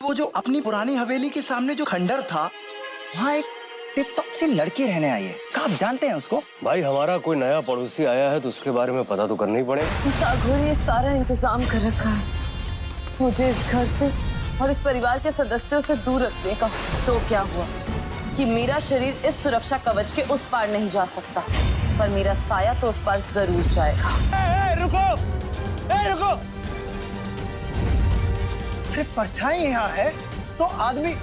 वो जो अपनी पुरानी हवेली के सामने जो खंडर था, वहाँ एक टिप-टॉप सी लड़की रहने आई है। क्या आप जानते हैं उसको? भाई हमारा कोई नया पड़ोसी आया है तो उसके बारे में पता तो करना ही पड़ेगा। सागर ये सारा इंतजाम कर रखा है मुझे इस घर से और इस परिवार के सदस्यों से दूर रखने का। तो क्या हुआ कि मेरा शरीर इस सुरक्षा कवच के उस पार नहीं जा सकता, पर मेरा साया तो उस पार जरूर जाएगा। रुको, रुको। अरे परछाई यहाँ है तो आदमी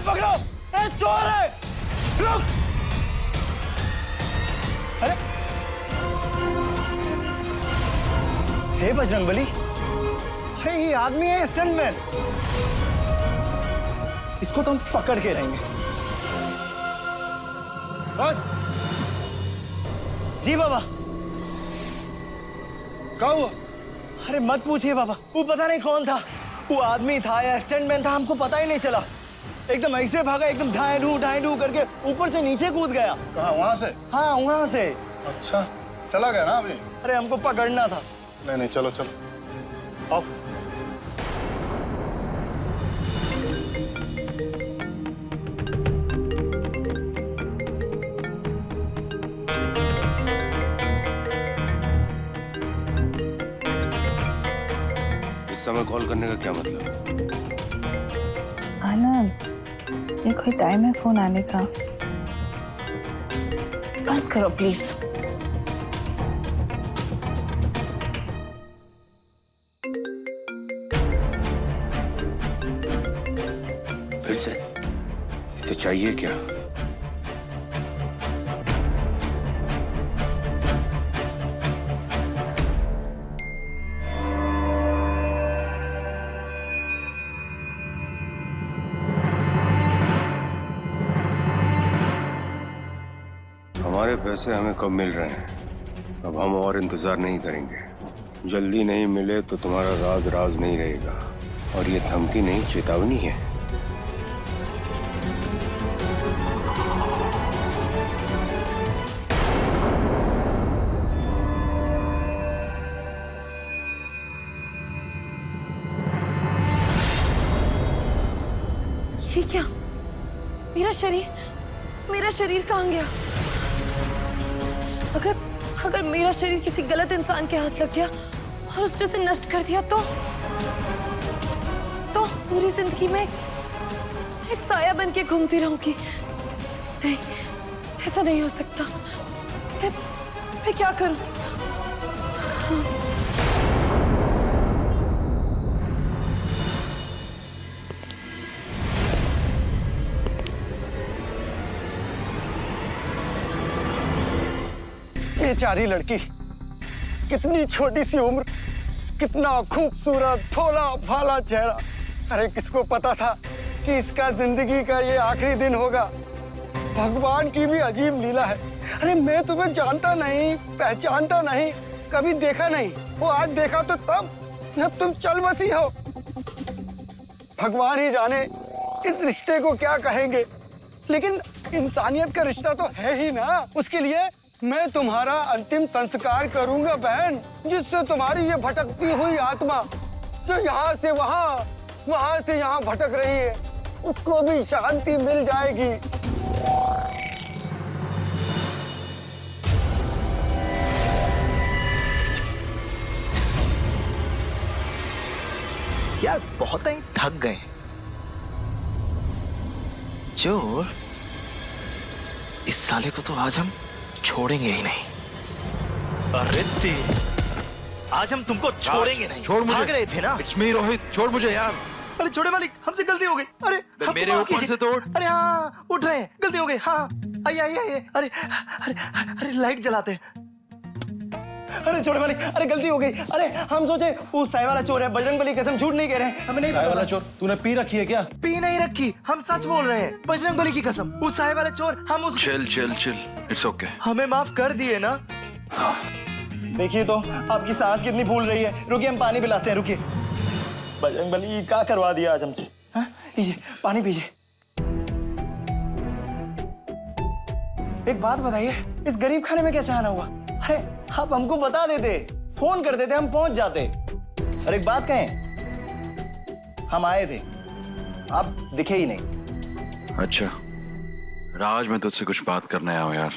पकड़ो, चोर है, रुक। अरे हे बजरंगबली, अरे ये आदमी है स्टंटमैन, इसको तो हम पकड़ के रहेंगे। राज। जी बाबा। क्या हुआ? अरे मत पूछिए बाबा, वो पता नहीं कौन था, वो आदमी था या स्टंटमैन था, हमको पता ही नहीं चला। एकदम ऐसे भागा, एकदम ढाई ढू करके ऊपर से नीचे कूद गया। कहाँ? वहाँ से? हाँ वहाँ से। अच्छा, चला गया ना अभी? अरे हमको पकड़ना था। नहीं, चलो चलो, आओ। इस समय कॉल करने का क्या मतलब? आनंद, ये कोई टाइम है फोन आने का? बंद करो प्लीज। फिर से? इसे चाहिए क्या? हमारे पैसे हमें कब मिल रहे हैं? अब हम और इंतजार नहीं करेंगे। जल्दी नहीं मिले तो तुम्हारा राज राज नहीं रहेगा। और ये धमकी नहीं, चेतावनी है। ये क्या? मेरा शरीर कहाँ गया? अगर मेरा शरीर किसी गलत इंसान के हाथ लग गया और उसने उसे नष्ट कर दिया तो पूरी जिंदगी में एक साया बन के घूमती रहूंगी। नहीं, ऐसा नहीं हो सकता। मैं क्या करूं? बेचारी लड़की, कितनी छोटी सी उम्र, कितना खूबसूरत भोला भाला चेहरा। अरे किसको पता था कि इसका जिंदगी का ये आखिरी दिन होगा। भगवान की भी अजीब लीला है। अरे मैं तुम्हें जानता नहीं, पहचानता नहीं, कभी देखा नहीं। वो आज देखा तो तब जब तुम चल बसी हो। भगवान ही जाने इस रिश्ते को क्या कहेंगे, लेकिन इंसानियत का रिश्ता तो है ही ना। उसके लिए मैं तुम्हारा अंतिम संस्कार करूंगा बहन, जिससे तुम्हारी ये भटकती हुई आत्मा जो यहाँ से वहाँ, वहाँ से यहाँ भटक रही है, उसको भी शांति मिल जाएगी। यार बहुत ही थक गए। चोर, इस साले को तो आज हम छोड़ेंगे ही नहीं। अरे आज हम तुमको छोड़ेंगे नहीं। छोड़ मुझे। भाग रहे थे ना? इट्स मी रोहित, छोड़ मुझे यार। अरे छोड़े मालिक, हमसे गलती हो गई। अरे मेरे ऊपर से तोड़। अरे हाँ, उठ रहे हैं, गलती हो गई। हाँ आइए आइए आइए। अरे अरे अरे लाइट जलाते हैं। अरे छोटे मालिक, अरे गलती हो गई। अरे हम सोचे वो साई वाला चोर है। बजरंगबली कसम, झूठ नहीं कह रहे हैं, हमें नहीं पता। वाला चोर तूने पी रखी है क्या? पी नहीं रखी, हम सच बोल रहे हैं। बजरंगबली की कसम, वो साई वाला चोर हम उस chill chill chill, it's okay. हमें माफ कर दिए ना। देखिए तो आपकी सांस कितनी फूल रही है। रुकिए, हम पानी पिलाते हैं, रुकिए। बजरंगबली क्या करवा दिया आज हमसे। हाँ लीजिए पानी पीजिए। एक बात बताइए, इस गरीब खाने में कैसे आना हुआ? अरे आप हमको बता देते, फोन कर देते, हम पहुंच जाते। और एक बात कहें, हम आए थे, आप दिखे ही नहीं। अच्छा राज, मैं तुझसे कुछ बात करने आया हूँ यार।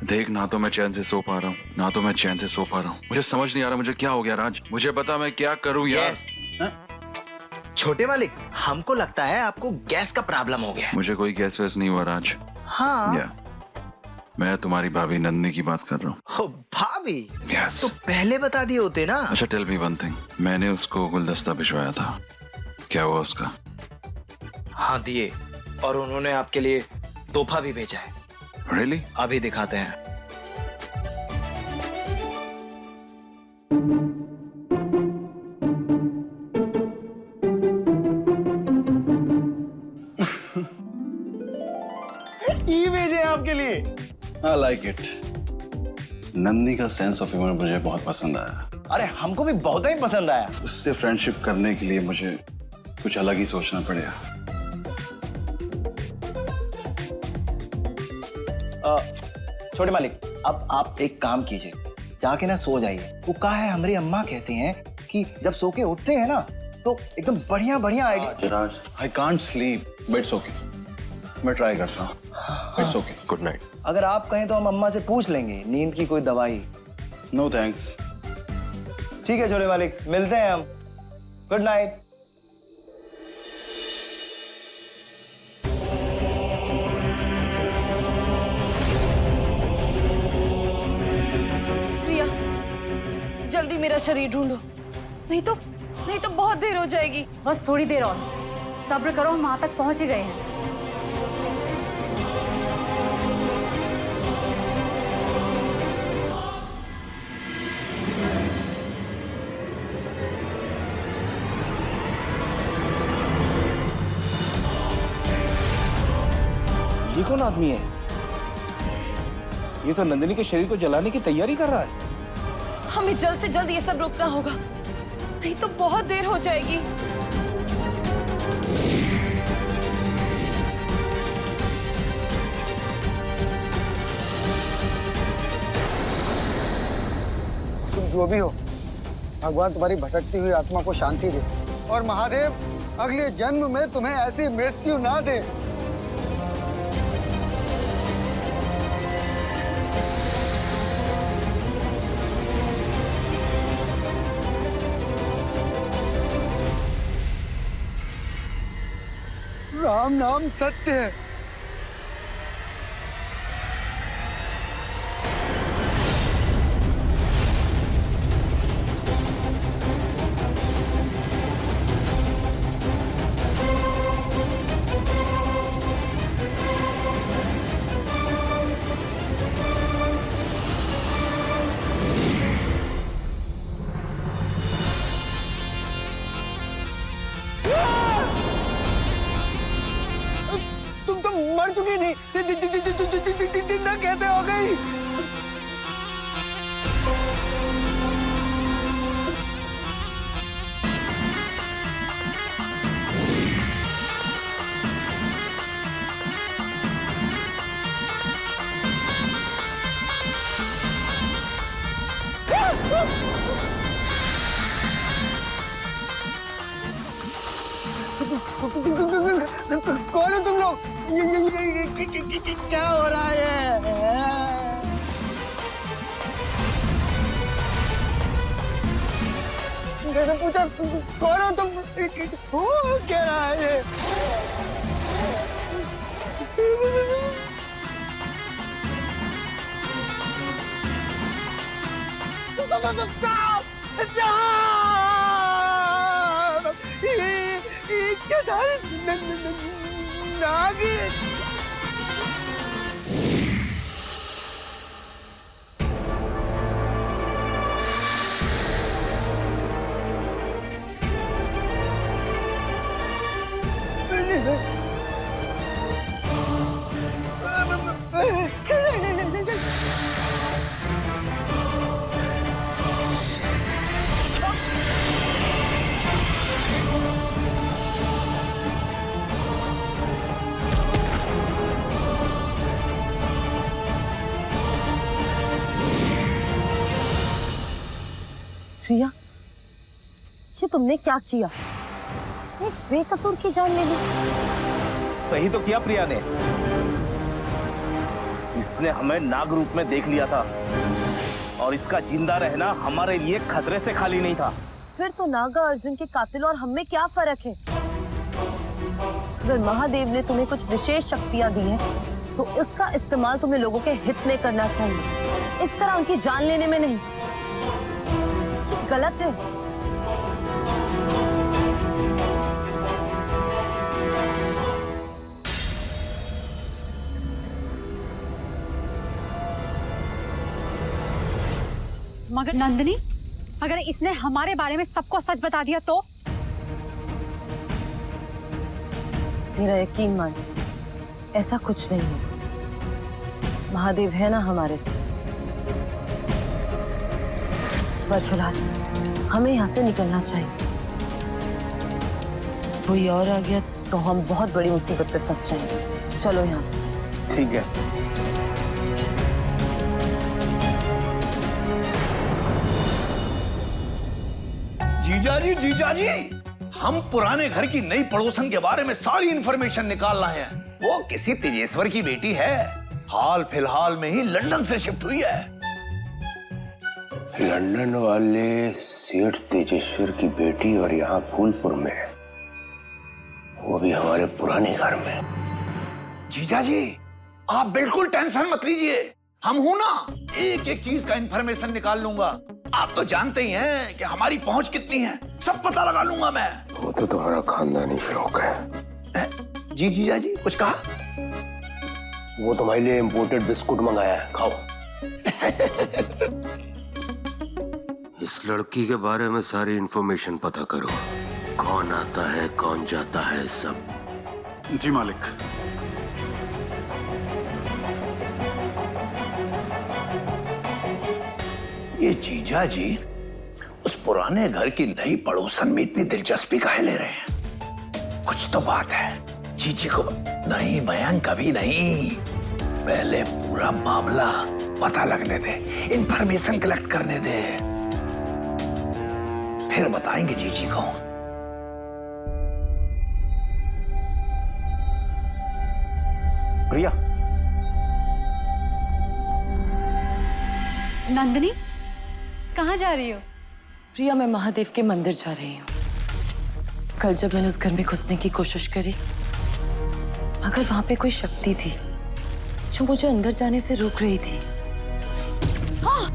देख, ना तो मैं चैन से सो पा रहा हूँ, ना तो मैं चैन से सो पा रहा हूँ। मुझे समझ नहीं आ रहा मुझे क्या हो गया राज। मुझे बता मैं क्या करूँ यार। छोटे मालिक, हमको लगता है आपको गैस का प्रॉब्लम हो गया। मुझे कोई गैस वैस नहीं हुआ राज। हाँ। या मैं तुम्हारी भाभी नंदिनी की बात कर रहा हूँ। हो भाभी? Yes. तो पहले बता दिए होते ना। अच्छा टेल मी वन थिंग, मैंने उसको गुलदस्ता भिजवाया था, क्या हुआ उसका? हाँ दिए, और उन्होंने आपके लिए तोहफा भी भेजा है। Really? अभी दिखाते हैं। ये भेजे आपके लिए। I like it. नंदी का सेंस ऑफ ह्यूमर मुझे बहुत पसंद आया। अरे हमको भी बहुत ही पसंद आया। उससे फ्रेंडशिप करने के लिए मुझे कुछ अलग ही सोचना पड़ेगा। छोटे मालिक, अब आप एक काम कीजिए, जाके ना सो जाइए। वो कहा है, हमारी अम्मा कहती हैं कि जब सो के उठते हैं ना तो एकदम बढ़िया बढ़िया idea. Raj, I can't sleep, but it's okay, मैं ट्राई करता हूँ। It's okay, good night. अगर आप कहें तो हम अम्मा से पूछ लेंगे नींद की कोई दवाई। No thanks. ठीक है छोटे मालिक, मिलते हैं हम। Good night. प्रिया, जल्दी मेरा शरीर ढूंढो, नहीं तो बहुत देर हो जाएगी। बस थोड़ी देर और सब्र करो, हम वहां तक पहुंच ही गए हैं। ये कौन आदमी है? ये तो नंदिनी के शरीर को जलाने की तैयारी कर रहा है। हमें जल्द से जल्द ये सब रोकना होगा, नहीं तो बहुत देर हो जाएगी। तुम जो भी हो, भगवान तुम्हारी भटकती हुई आत्मा को शांति दे, और महादेव अगले जन्म में तुम्हें ऐसी मृत्यु ना दे। राम नाम सत्य है। तुम तो मर चुकी थी, जिंदा कैसे हो गई? कौन हो तुम लोग? ये क्या हो रहा है? मैंने पूछा कौन हो तुम? हो क्या रहा है ये? नागिन। प्रिया, ये तुमने क्या किया? एक बेकसूर की जान ले ली। सही तो किया प्रिया ने। इसने हमें नाग रूप में देख लिया था और इसका जिंदा रहना हमारे लिए खतरे से खाली नहीं था। फिर तो नागा अर्जुन के कातिल और हम में क्या फर्क है? अगर महादेव ने तुम्हें कुछ विशेष शक्तियां दी हैं, तो उसका इस्तेमाल तुम्हें लोगों के हित में करना चाहिए, इस तरह उनकी जान लेने में नहीं। ये गलत है। मगर नंदिनी, अगर इसने हमारे बारे में सबको सच बता दिया तो? मेरा यकीन मान, ऐसा कुछ नहीं होगा। महादेव है ना हमारे साथ। पर फिलहाल हमें यहाँ से निकलना चाहिए। कोई और आ गया तो हम बहुत बड़ी मुसीबत पे फंस जाएंगे। चलो यहाँ से। ठीक है। जीजाजी, हम पुराने घर की नई पड़ोसन के बारे में सारी इंफॉर्मेशन निकाल लाए हैं। वो किसी तेजेश्वर की बेटी है, हाल फिलहाल में ही लंदन से शिफ्ट हुई है। लंदन वाले सेठ तेजेश्वर की बेटी और यहाँ फूलपुर में, वो भी हमारे पुराने घर में। जीजाजी, आप बिल्कुल टेंशन मत लीजिए, हम हूं ना, एक एक चीज का इंफॉर्मेशन निकाल लूंगा। आप तो जानते ही हैं कि हमारी पहुंच कितनी है, सब पता लगा लूंगा मैं। वो तो तुम्हारा खानदानी शौक है। जी जीजाजी, कुछ कहा? वो तुम्हारे लिए इम्पोर्टेड बिस्कुट मंगाया है, खाओ। इस लड़की के बारे में सारी इंफॉर्मेशन पता करो, कौन आता है कौन जाता है सब। जी मालिक। ये जीजाजी उस पुराने घर की नई पड़ोसन में इतनी दिलचस्पी काहे ले रहे हैं? कुछ तो बात है। जीजी को नहीं मयंक, कभी नहीं, पहले पूरा मामला पता लगने दे, इंफॉर्मेशन कलेक्ट करने दे, फिर बताएंगे जीजी को। प्रिया, नंदिनी, कहाँ जा रही हो? प्रिया, मैं महादेव के मंदिर जा रही हूँ। कल जब मैंने उस घर में घुसने की कोशिश करी, मगर वहां पे कोई शक्ति थी जो मुझे अंदर जाने से रोक रही थी। हाँ!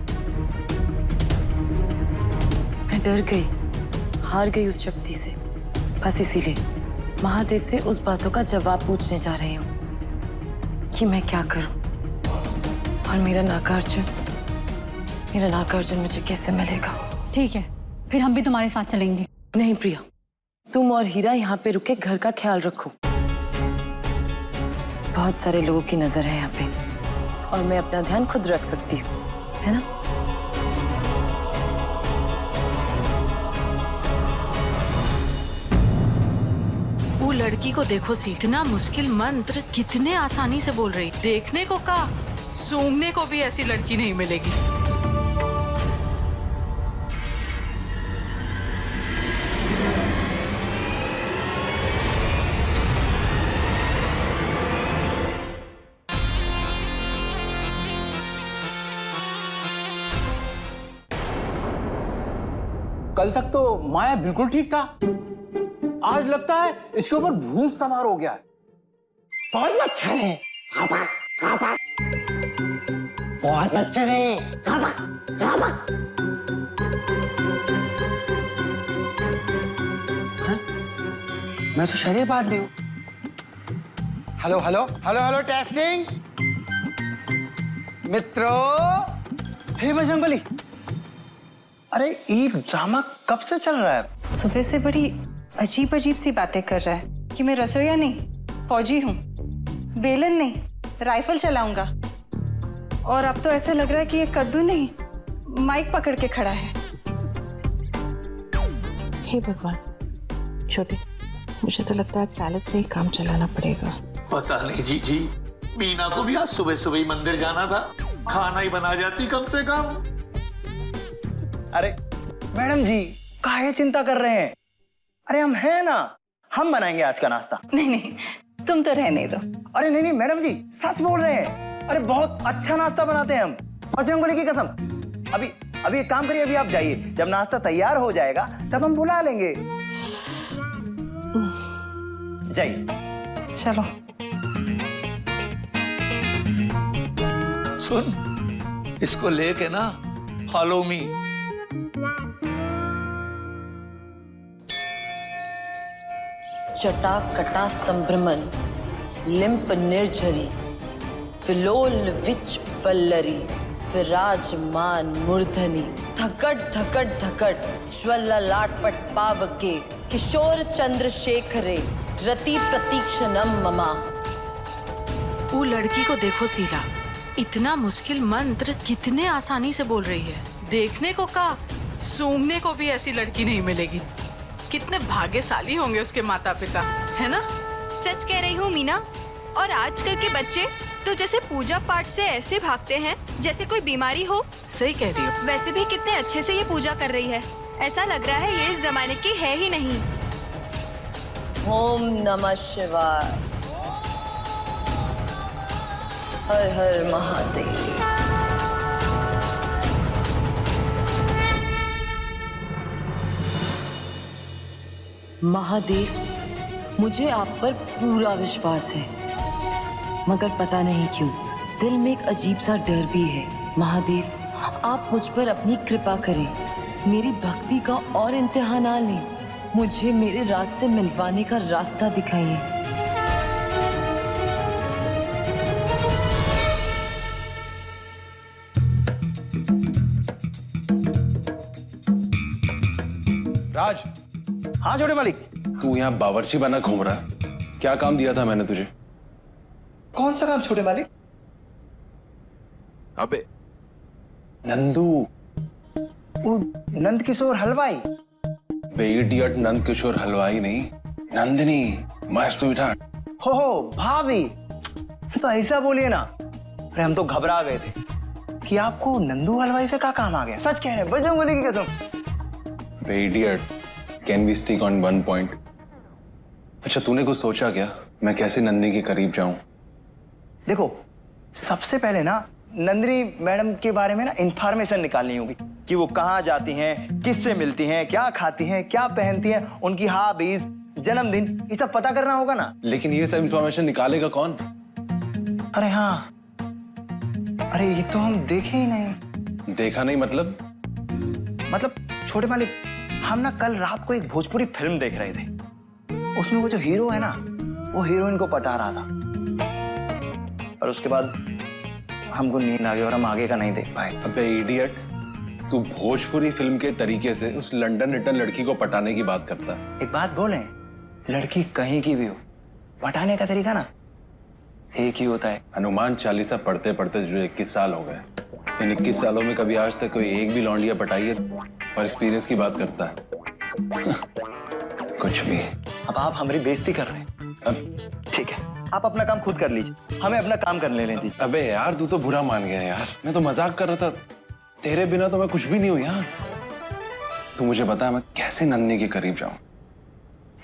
मैं डर गई, हार गई उस शक्ति से। बस इसीलिए महादेव से उस बातों का जवाब पूछने जा रही हूँ कि मैं क्या करूं और मेरा नागार्जुन मुझे कैसे मिलेगा। ठीक है, फिर हम भी तुम्हारे साथ चलेंगे। नहीं प्रिया, तुम और हीरा यहाँ पे रुके घर का ख्याल रखो। बहुत सारे लोगों की नजर है यहाँ पे और मैं अपना ध्यान खुद रख सकती हूँ, है ना? वो लड़की को देखो, सीखना मुश्किल मंत्र कितने आसानी से बोल रही। देखने को का, सूंघने को भी ऐसी लड़की नहीं मिलेगी। कल तक तो माया बिल्कुल ठीक था, आज लगता है इसके ऊपर भूत सवार हो गया है। बहुत मच्छर है, बहुत मच्छर है। मैं तो शरीर बात नहीं हूँ। Hello hello hello hello, testing मित्रों। हे बजरंगबली, अरे ये ड्रामा कब से चल रहा है? सुबह से बड़ी अजीब अजीब सी बातें कर रहा है कि मैं रसोईया नहीं, फौजी हूँ, बेलन नहीं, राइफल चलाऊंगा। और अब तो ऐसा लग रहा है कि ये कद्दू नहीं, माइक पकड़ के खड़ा है। हे भगवान, छोटे, मुझे तो लगता है सैलड से ही काम चलाना पड़ेगा। पता नहीं जीजी, मीना को भी आज सुबह सुबह ही मंदिर जाना था, खाना ही बना जाती कम से कम। अरे मैडम जी काहे चिंता कर रहे हैं? अरे हम हैं ना, हम बनाएंगे आज का नाश्ता। नहीं नहीं, तुम तो रहने दो। अरे नहीं नहीं मैडम जी, सच बोल रहे हैं। अरे बहुत अच्छा नाश्ता बनाते हैं हम, बजरंगबली की कसम। अभी अभी एक काम करिए, अभी आप जाइए, जब नाश्ता तैयार हो जाएगा तब हम बुला लेंगे। जाइए। चलो। सुन, इसको लेके ना फॉलो मी। जटा कटा संभ्रमण लिंप निर्झरी फिलोल विच फल्लरी विराजमान मूर्धनि धकट धकट धकट ज्वल लाटपट पावके किशोर चंद्रशेखरे रति प्रतीक्षणम ममा। वो लड़की को देखो शीला, इतना मुश्किल मंत्र कितने आसानी से बोल रही है। देखने को का, सूंघने को भी ऐसी लड़की नहीं मिलेगी। कितने भाग्यशाली होंगे उसके माता पिता, है ना? सच कह रही हूँ मीना। और आजकल के बच्चे तो जैसे पूजा पाठ से ऐसे भागते हैं जैसे कोई बीमारी हो। सही कह रही हो। वैसे भी कितने अच्छे से ये पूजा कर रही है, ऐसा लग रहा है ये इस जमाने की है ही नहीं। ओम नमः शिवाय, हर हर महादेव। महादेव, मुझे आप पर पूरा विश्वास है, मगर पता नहीं क्यों दिल में एक अजीब सा डर भी है। महादेव, आप मुझ पर अपनी कृपा करें, मेरी भक्ति का और इम्तिहान ना लें, मुझे मेरे राज से मिलवाने का रास्ता दिखाइए। राज, हाँ छोटे मालिक। तू यहाँ बावर्ची बना घूम रहा है, क्या काम दिया था मैंने तुझे? कौन सा काम छोटे मालिक? अबे नंदू, वो नंद किशोर हलवाई। बेइडियट, नंद किशोर हलवाई नहीं, नंदिनी, माय स्वीटहार्ट। हो भाभी, तो ऐसा बोलिए ना। अरे हम तो घबरा गए थे कि आपको नंदू हलवाई से क्या काम आ गया। सच कह रहे हैं, बजरंगबली की कसम। बेइडियट, can we stick on one point? अच्छा, तूने कुछ सोचा क्या मैं कैसे नंदिनी के करीब जाऊं? देखो, सबसे पहले ना नंदिनी मैडम के बारे में ना इंफॉर्मेशन निकालनी होगी कि वो कहाँ जाती हैं, किससे मिलती हैं, क्या खाती हैं, क्या पहनती हैं, उनकी हॉबीज, जन्मदिन, ये सब पता करना होगा ना। लेकिन ये सब इंफॉर्मेशन निकालेगा कौन? अरे हाँ, अरे ये तो हम देखे ही नहीं। देखा नहीं मतलब? मतलब छोटे मालिक, हम ना कल रात को एक भोजपुरी फिल्म देख रहे थे, उसमें वो जो हीरो है ना, वो हीरोइन को पटा रहा था, और उसके बाद हमको नींद आ गई और हम आगे का नहीं देख पाए। अबे इडियट, तू भोजपुरी फिल्म के तरीके से उस लंदन रिटर्न लड़की को पटाने की बात करता है। एक बात बोलें, लड़की कहीं की भी हो, पटाने का तरीका ना एक ही होता है। हनुमान चालीसा पढ़ते पढ़ते जो 21 साल हो गए, इन 21 सालों में कभी आज तक कोई एक भी लौंडिया पटाई है और एक्सपीरियंस की बात करता है? कुछ भी। अब आप हमारी बेइज्जती कर रहे हैं। अब ठीक है, आप अपना काम खुद कर लीजिए, हमें अपना काम करने लेने दीजिए। अबे यार, तू तो बुरा मान गया यार, मैं तो मजाक कर रहा था। तेरे बिना तो मैं कुछ भी नहीं हूं यार। तू मुझे बता, मैं कैसे नंदिनी के करीब जाऊं?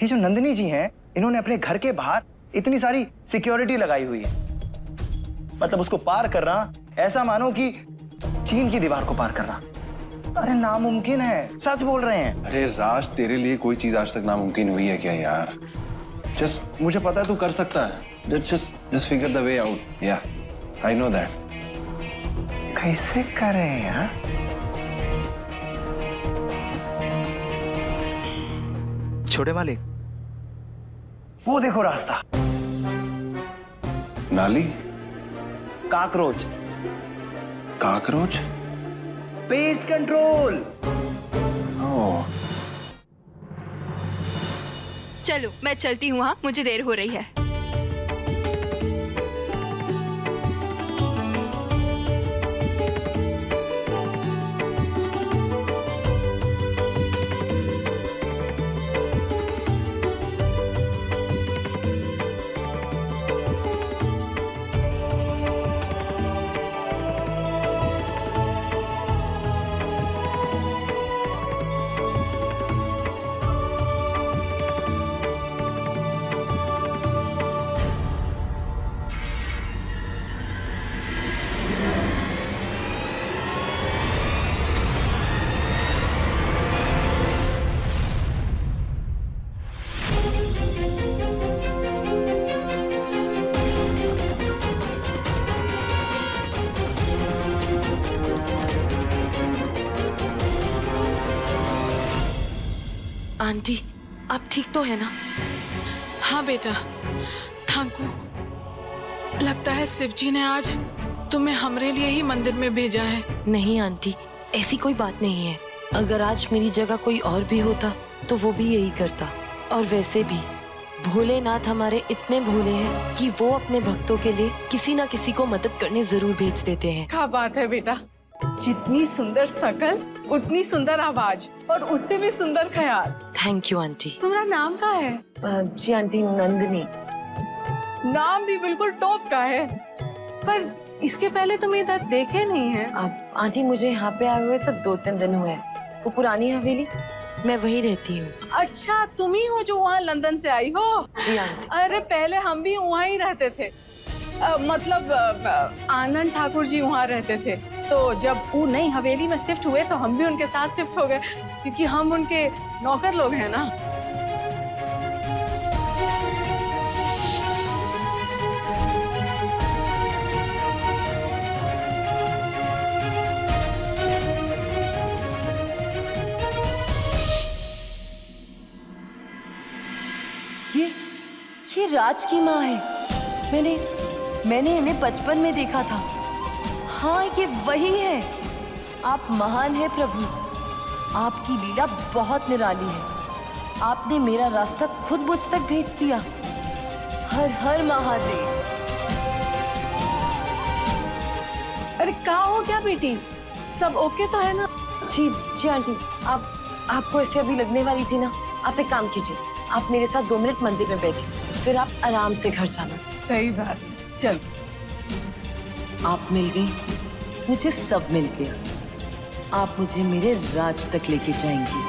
ये जो नंदिनी जी हैं, इन्होंने अपने घर के बाहर इतनी सारी सिक्योरिटी लगाई हुई है। मतलब उसको पार करना ऐसा मानो कि चीन की दीवार को पार करना। अरे नामुमकिन है, सच बोल रहे हैं। अरे राज, तेरे लिए कोई चीज आज तक नामुमकिन हुई है क्या यार? जस्ट मुझे पता है तू कर सकता है। Just figure the way out. या आई नो दैट। कैसे करें यार? छोटे मालिक, वो देखो रास्ता। नाली? Cockroach. Cockroach? Pest control. Oh, चलो मैं चलती हूँ, हाँ मुझे देर हो रही है। आंटी आप ठीक तो है ना? हाँ बेटा, थांकू, लगता है शिवजी ने आज तुम्हें हमरे लिए ही मंदिर में भेजा है। नहीं आंटी, ऐसी कोई बात नहीं है। अगर आज मेरी जगह कोई और भी होता तो वो भी यही करता। और वैसे भी भोलेनाथ हमारे इतने भोले हैं कि वो अपने भक्तों के लिए किसी ना किसी को मदद करने जरूर भेज देते हैं। क्या बात है बेटा, जितनी सुंदर शकल उतनी सुंदर आवाज और उससे भी सुंदर ख्याल। Thank you aunty. तुम्हारा नाम क्या है? जी आंटी, नंदिनी। नाम भी बिल्कुल टॉप का है, पर इसके पहले तुम इधर देखे नहीं है। आंटी मुझे यहाँ पे आए हुए सब 2-3 दिन हुए हैं। वो पुरानी हवेली, मैं वही रहती हूँ। अच्छा, तुम ही हो जो वहाँ लंदन से आई हो? जी आंटी। अरे पहले हम भी वहाँ ही रहते थे। मतलब आनंद ठाकुर जी वहाँ रहते थे, तो जब वो नई हवेली में शिफ्ट हुए तो हम भी उनके साथ शिफ्ट हो गए, क्योंकि हम उनके नौकर लोग हैं ना। ये राज की माँ है। मैंने इन्हें बचपन में देखा था। हाँ, ये वही है। आप महान है प्रभु, आपकी लीला बहुत निराली है। आपने मेरा रास्ता खुद मुझ तक भेज दिया। हर हर महादेव। अरे क्या हो गया बेटी, सब ओके तो है ना? जी आंटी, आपको ऐसे अभी लगने वाली थी ना। आप एक काम कीजिए, आप मेरे साथ 2 मिनट मंदिर में बैठिए, फिर आप आराम से घर जाना। सही बात, चल। आप मिल गई, मुझे सब मिल गया। आप मुझे मेरे राज तक लेके जाएंगी।